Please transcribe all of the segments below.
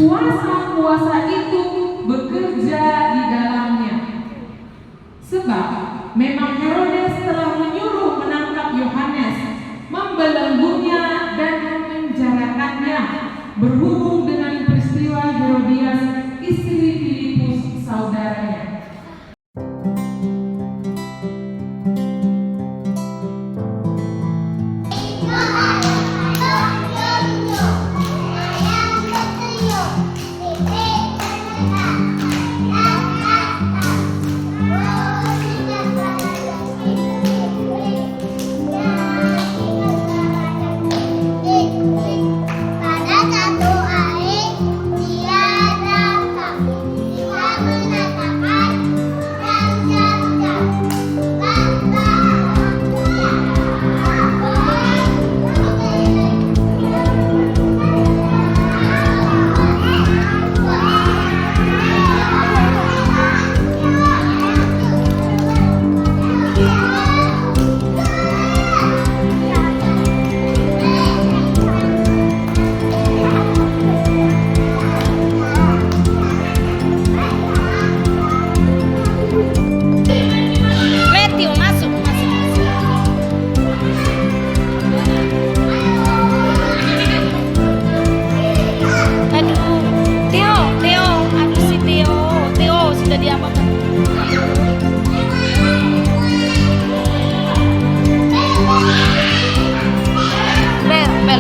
kuasa-kuasa itu bekerja di dalamnya. Sebab memang Herodes telah menyuruh menangkap Yohanes, membelenggunya dan memenjarakannya, berhubung dengan peristiwa Herodias, istri Filipus saudaranya.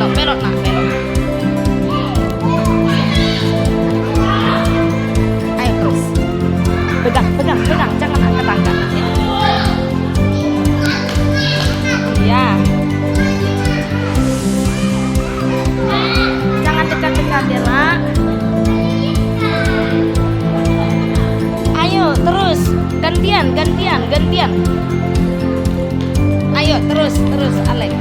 Belok nak, belok. Ayo terus. Pegang, jangan angkat-angkat. Ya. Jangan dekat-dekat ya nak. Ayo terus, gantian. Ayo terus Alex.